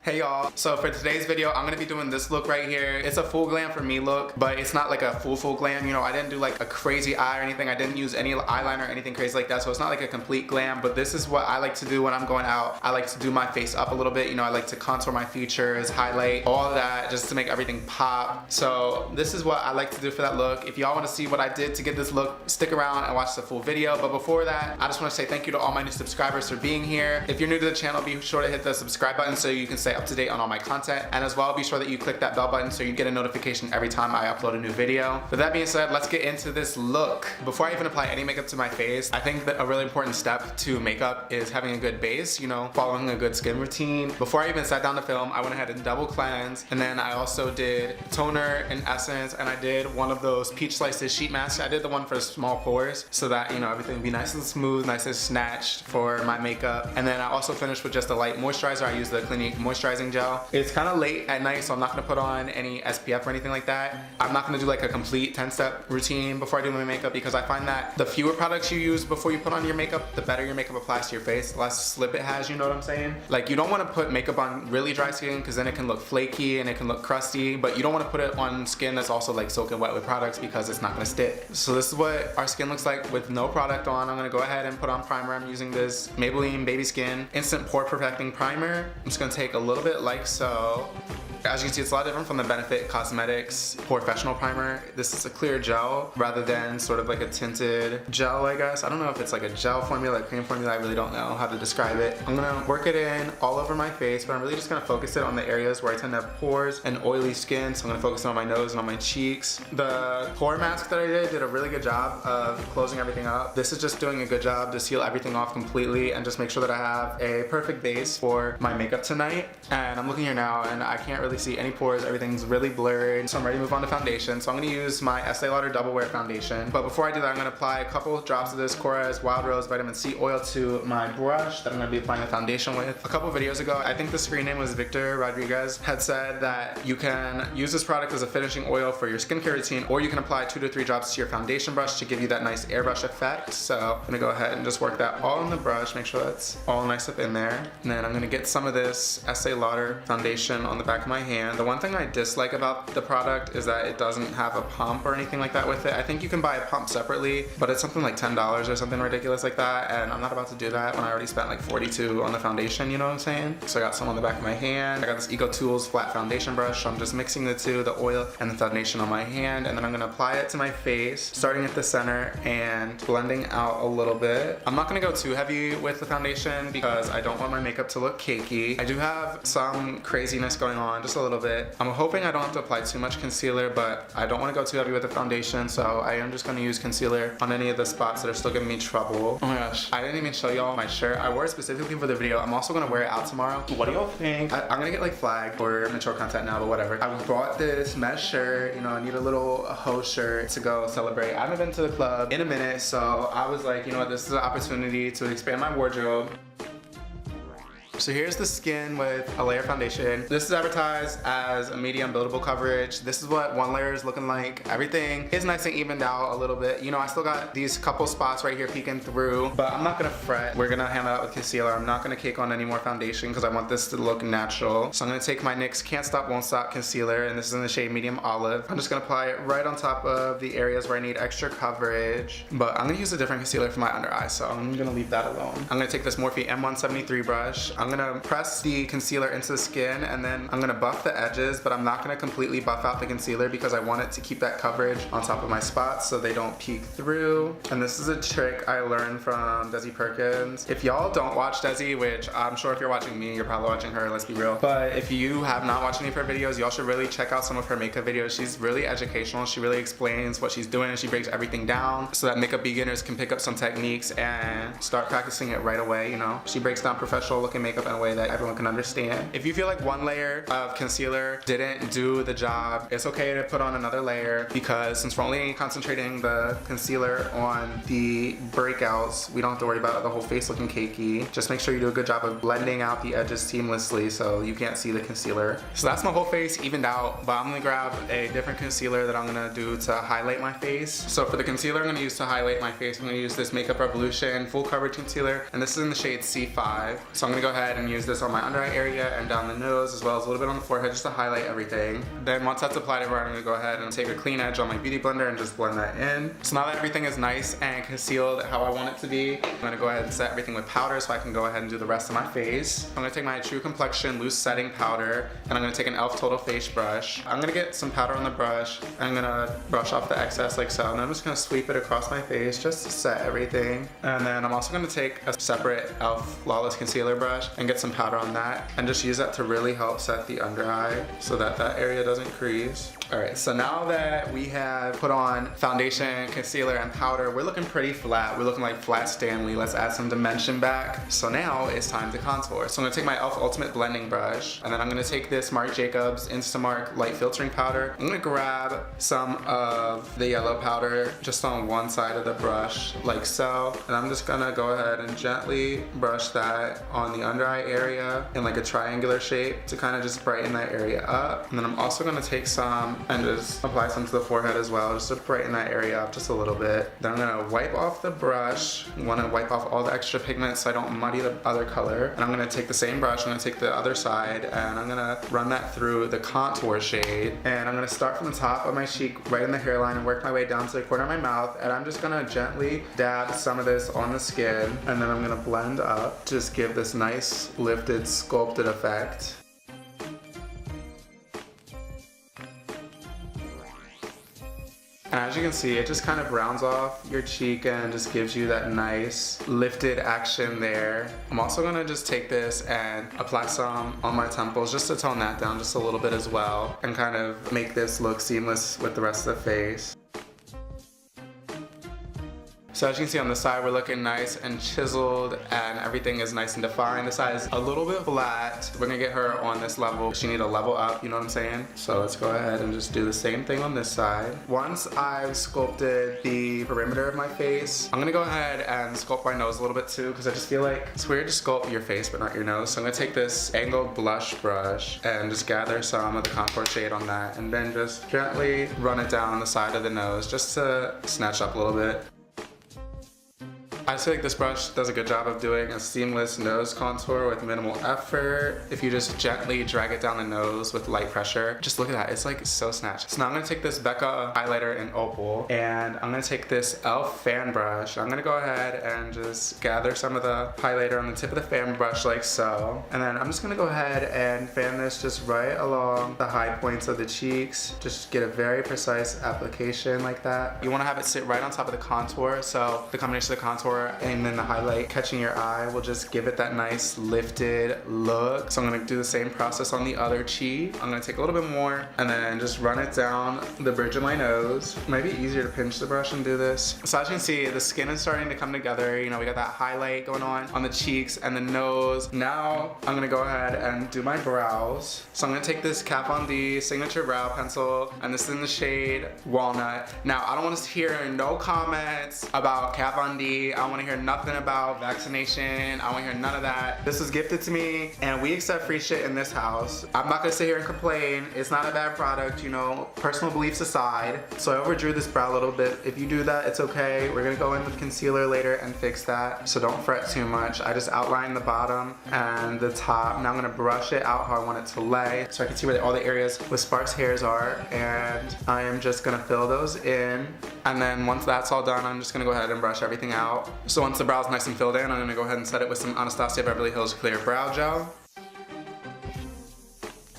Hey y'all, so for today's video, I'm gonna be doing this look right here. It's a full glam for me look, but it's not like a full glam. You know, I didn't do like a crazy eye or anything. I didn't use any eyeliner or anything crazy like that, so it's not like a complete glam, but this is what I like to do when I'm going out. I like to do my face up a little bit. You know, I like to contour my features, highlight, all of that, just to make everything pop. So this is what I like to do for that look. If y'all wanna see what I did to get this look, stick around and watch the full video. But before that, I just wanna say thank you to all my new subscribers for being here. If you're new to the channel, be sure to hit the subscribe button so you can stay up to date on all my content, and as well be sure that you click that bell button so you get a notification every time I upload a new video. With that being said, let's get into this look. Before I even apply any makeup to my face, I think that a really important step to makeup is having a good base, you know, following a good skin routine. Before I even sat down to film, I went ahead and double cleansed, and then I also did toner and essence, and I did one of those peach slices sheet masks. I did the one for small pores so that, you know, everything would be nice and smooth, nice and snatched for my makeup. And then I also finished with just a light moisturizer. I used the Clinique moisturizing gel. It's kind of late at night, so I'm not gonna put on any SPF or anything like that. I'm not gonna do like a complete 10-step routine before I do my makeup, because I find that the fewer products you use before you put on your makeup, the better your makeup applies to your face, the less slip it has, you know what I'm saying? Like, you don't wanna put makeup on really dry skin, because then it can look flaky and it can look crusty, but you don't wanna put it on skin that's also like soaking wet with products, because it's not gonna stick. So this is what our skin looks like with no product on. I'm gonna go ahead and put on primer. I'm using this Maybelline Baby Skin Instant Pore Perfecting Primer. I'm just gonna take a little bit like so. As you can see, it's a lot different from the Benefit Cosmetics Professional Primer. This is a clear gel rather than sort of like a tinted gel, I guess. I don't know if it's like a gel formula, like cream formula. I really don't know how to describe it. I'm gonna work it in all over my face, but I'm really just gonna focus it on the areas where I tend to have pores and oily skin. So I'm gonna focus it on my nose and on my cheeks. The pore mask that I did a really good job of closing everything up. This is just doing a good job to seal everything off completely and just make sure that I have a perfect base for my makeup tonight. And I'm looking here now and I can't really see any pores. Everything's really blurred, so I'm ready to move on to foundation. So I'm going to use my Estee Lauder Double Wear foundation, but before I do that, I'm going to apply a couple drops of this Korres Wild Rose Vitamin C oil to my brush that I'm going to be applying the foundation with. A couple videos ago, I think the screen name was Victor Rodriguez, had said that you can use this product as a finishing oil for your skincare routine, or you can apply 2 to 3 drops to your foundation brush to give you that nice airbrush effect. So I'm going to go ahead and just work that all in the brush, make sure that's all nice up in there, and then I'm going to get some of this Estee Lauder foundation on the back of my hand. The one thing I dislike about the product is that it doesn't have a pump or anything like that with it. I think you can buy a pump separately, but it's something like $10 or something ridiculous like that, and I'm not about to do that when I already spent like $42 on the foundation, you know what I'm saying? So I got some on the back of my hand. I got this Eco Tools flat foundation brush, so I'm just mixing the two, the oil and the foundation on my hand, and then I'm gonna apply it to my face, starting at the center and blending out a little bit. I'm not gonna go too heavy with the foundation because I don't want my makeup to look cakey. I do have some craziness going on, just a little bit. I'm hoping I don't have to apply too much concealer, but I don't want to go too heavy with the foundation, so I am just going to use concealer on any of the spots that are still giving me trouble. Oh my gosh, I didn't even show y'all my shirt. I wore it specifically for the video. I'm also going to wear it out tomorrow. What do y'all think? I'm going to get like flagged for mature content now, but whatever. I bought this mesh shirt. You know, I need a little hoe shirt to go celebrate. I haven't been to the club in a minute, so I was like, you know what, this is an opportunity to expand my wardrobe. So here's the skin with a layer foundation. This is advertised as a medium buildable coverage. This is what one layer is looking like. Everything is nice and evened out a little bit. You know, I still got these couple spots right here peeking through, but I'm not gonna fret. We're gonna handle that with concealer. I'm not gonna cake on any more foundation because I want this to look natural. So I'm gonna take my NYX Can't Stop Won't Stop concealer, and this is in the shade Medium Olive. I'm just gonna apply it right on top of the areas where I need extra coverage, but I'm gonna use a different concealer for my under eye, so I'm gonna leave that alone. I'm gonna take this Morphe M173 brush. I'm gonna press the concealer into the skin, and then I'm gonna buff the edges, but I'm not gonna completely buff out the concealer because I want it to keep that coverage on top of my spots so they don't peek through. And this is a trick I learned from Desi Perkins. If y'all don't watch Desi, which I'm sure if you're watching me, you're probably watching her, let's be real. But if you have not watched any of her videos, y'all should really check out some of her makeup videos. She's really educational. She really explains what she's doing, and she breaks everything down so that makeup beginners can pick up some techniques and start practicing it right away, you know? She breaks down professional looking makeup in a way that everyone can understand. If you feel like one layer of concealer didn't do the job, it's okay to put on another layer, because since we're only concentrating the concealer on the breakouts, we don't have to worry about the whole face looking cakey. Just make sure you do a good job of blending out the edges seamlessly so you can't see the concealer. So that's my whole face evened out, but I'm gonna grab a different concealer that I'm gonna do to highlight my face. So for the concealer I'm gonna use to highlight my face, I'm gonna use this Makeup Revolution full coverage concealer, and this is in the shade C5. So I'm gonna go ahead ahead and use this on my under eye area and down the nose, as well as a little bit on the forehead just to highlight everything. Then once that's applied everywhere, I'm gonna go ahead and take a clean edge on my beauty blender and just blend that in. So now that everything is nice and concealed how I want it to be, I'm gonna go ahead and set everything with powder so I can go ahead and do the rest of my face. I'm gonna take my True Complexion loose setting powder, and I'm gonna take an e.l.f. Total Face brush. I'm gonna get some powder on the brush. I'm gonna brush off the excess like so, and I'm just gonna sweep it across my face just to set everything. And then I'm also gonna take a separate e.l.f. Flawless Concealer brush and get some powder on that, and just use that to really help set the under eye so that that area doesn't crease. Alright, so now that we have put on foundation, concealer, and powder, we're looking pretty flat. We're looking like flat Stanley. Let's add some dimension back. So now it's time to contour. So I'm gonna take my e.l.f. Ultimate Blending Brush, and then I'm gonna take this Marc Jacobs Instamark Light Filtering Powder. I'm gonna grab some of the yellow powder just on one side of the brush, like so. And I'm just gonna go ahead and gently brush that on the under eye area in like a triangular shape to kind of just brighten that area up. And then I'm also gonna take some and just apply some to the forehead as well, just to brighten that area up just a little bit. Then I'm gonna wipe off the brush. You wanna wipe off all the extra pigment so I don't muddy the other color. And I'm gonna take the same brush, I'm gonna take the other side, and I'm gonna run that through the contour shade. And I'm gonna start from the top of my cheek, right in the hairline, and work my way down to the corner of my mouth. And I'm just gonna gently dab some of this on the skin, and then I'm gonna blend up, just give this nice lifted, sculpted effect. And as you can see, it just kind of rounds off your cheek and just gives you that nice lifted action there. I'm also gonna just take this and apply some on my temples just to tone that down just a little bit as well, and kind of make this look seamless with the rest of the face. So as you can see on the side, we're looking nice and chiseled, and everything is nice and defined. The side is a little bit flat. We're gonna get her on this level. She need a level up, you know what I'm saying? So let's go ahead and just do the same thing on this side. Once I've sculpted the perimeter of my face, I'm gonna go ahead and sculpt my nose a little bit too, because I just feel like it's weird to sculpt your face but not your nose. So I'm gonna take this angled blush brush and just gather some of the contour shade on that, and then just gently run it down the side of the nose just to snatch up a little bit. I feel like this brush does a good job of doing a seamless nose contour with minimal effort. If you just gently drag it down the nose with light pressure, just look at that, it's like so snatched. So now I'm gonna take this Becca highlighter in Opal, and I'm gonna take this e.l.f. fan brush. I'm gonna go ahead and just gather some of the highlighter on the tip of the fan brush like so. And then I'm just gonna go ahead and fan this just right along the high points of the cheeks. Just get a very precise application like that. You wanna have it sit right on top of the contour, so the combination of the contour and then the highlight catching your eye will just give it that nice lifted look. So I'm gonna do the same process on the other cheek. I'm gonna take a little bit more and then just run it down the bridge of my nose. It might be easier to pinch the brush and do this. So as you can see, the skin is starting to come together. You know, we got that highlight going on the cheeks and the nose. Now I'm gonna go ahead and do my brows. So I'm gonna take this Kat Von D signature brow pencil, and this is in the shade Walnut. Now I don't want to hear no comments about Kat Von D. I don't want to hear nothing about vaccination. I don't want to hear none of that. This was gifted to me, and we accept free shit in this house. I'm not gonna sit here and complain. It's not a bad product, you know, personal beliefs aside. So I overdrew this brow a little bit. If you do that, it's okay. We're gonna go in with concealer later and fix that. So don't fret too much. I just outlined the bottom and the top. Now I'm gonna brush it out how I want it to lay, so I can see where all the areas with sparse hairs are, and I am just gonna fill those in. And then once that's all done, I'm just gonna go ahead and brush everything out. So once the brow's nice and filled in, I'm gonna go ahead and set it with some Anastasia Beverly Hills Clear Brow Gel.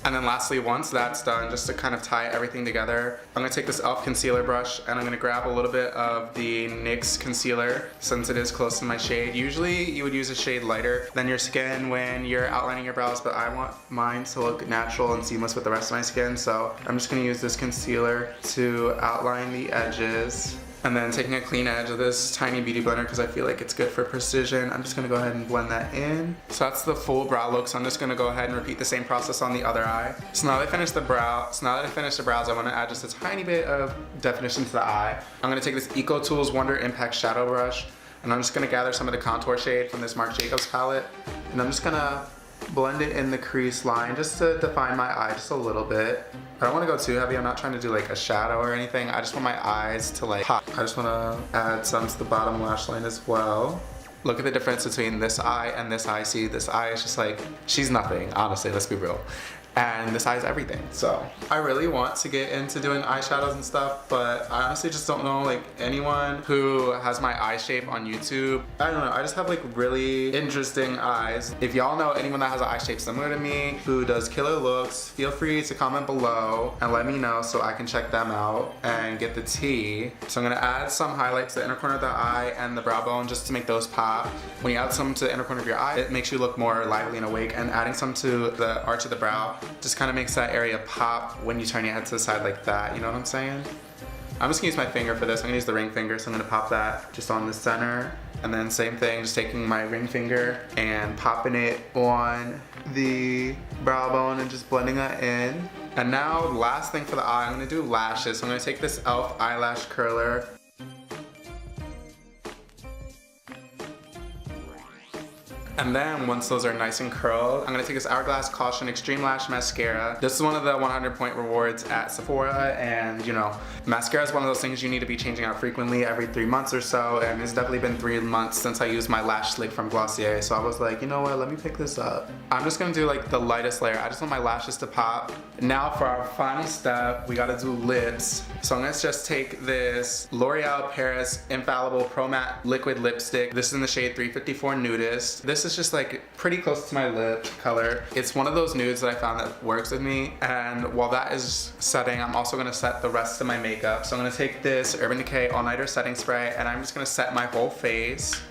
And then lastly, once that's done, just to kind of tie everything together, I'm gonna take this e.l.f. concealer brush and I'm gonna grab a little bit of the NYX concealer, since it is close to my shade. Usually you would use a shade lighter than your skin when you're outlining your brows, but I want mine to look natural and seamless with the rest of my skin, so I'm just gonna use this concealer to outline the edges. And then taking a clean edge of this tiny beauty blender, because I feel like it's good for precision, I'm just gonna go ahead and blend that in. So that's the full brow look, so I'm just gonna go ahead and repeat the same process on the other eye. So now that I finished the brows, I wanna add just a tiny bit of definition to the eye. I'm gonna take this Eco Tools Wonder Impact Shadow Brush, and I'm just gonna gather some of the contour shade from this Marc Jacobs palette, and I'm just gonna blend it in the crease line just to define my eye just a little bit. I don't want to go too heavy. I'm not trying to do like a shadow or anything. I just want my eyes to like pop. I just want to add some to the bottom lash line as well. Look at the difference between this eye and this eye. See, this eye is just like, she's nothing, honestly, let's be real. And this eye is everything. So I really want to get into doing eyeshadows and stuff, but I honestly just don't know like anyone who has my eye shape on YouTube. I don't know, I just have like really interesting eyes. If y'all know anyone that has an eye shape similar to me who does killer looks, feel free to comment below and let me know so I can check them out and get the tea. So I'm gonna add some highlight to the inner corner of the eye and the brow bone just to make those pop. When you add some to the inner corner of your eye, it makes you look more lively and awake, and adding some to the arch of the brow just kind of makes that area pop when you turn your head to the side like that, you know what I'm saying? I'm just gonna use my finger for this. I'm gonna use the ring finger, so I'm gonna pop that just on the center. And then same thing, just taking my ring finger and popping it on the brow bone and just blending that in. And now, last thing for the eye, I'm gonna do lashes. So I'm gonna take this e.l.f. eyelash curler. And then once those are nice and curled, I'm gonna take this Hourglass Caution Extreme Lash Mascara. This is one of the 100-point rewards at Sephora, and you know, mascara is one of those things you need to be changing out frequently, every 3 months or so, and it's definitely been 3 months since I used my lash slick from Glossier, so I was like, you know what, let me pick this up. I'm just gonna do like the lightest layer. I just want my lashes to pop. Now for our final step, we gotta do lips. So I'm gonna just take this L'Oreal Paris Infallible Pro Matte Liquid Lipstick. This is in the shade 354 Nudist. This is just like pretty close to my lip color. It's one of those nudes that I found that works with me, and while that is setting, I'm also gonna set the rest of my makeup. So I'm gonna take this Urban Decay All Nighter Setting Spray, and I'm just gonna set my whole face.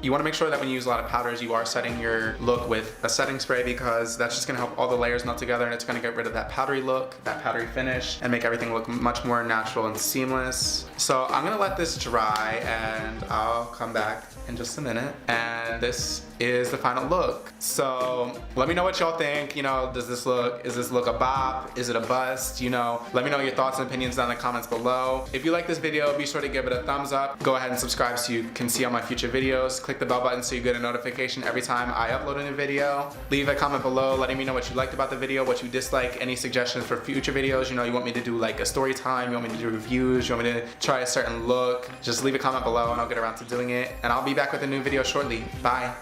You want to make sure that when you use a lot of powders, you are setting your look with a setting spray, because that's just going to help all the layers melt together, and it's going to get rid of that powdery look, that powdery finish, and make everything look much more natural and seamless. So I'm going to let this dry, and I'll come back in just a minute. And this is the final look. So let me know what y'all think. You know, is this look a bop? Is it a bust? You know, let me know your thoughts and opinions down in the comments below. If you like this video, be sure to give it a thumbs up. Go ahead and subscribe so you can see all my future videos. Click the bell button so you get a notification every time I upload a new video. Leave a comment below letting me know what you liked about the video, what you disliked, any suggestions for future videos. You know, you want me to do like a story time, you want me to do reviews, you want me to try a certain look. Just leave a comment below and I'll get around to doing it. And I'll be back with a new video shortly. Bye.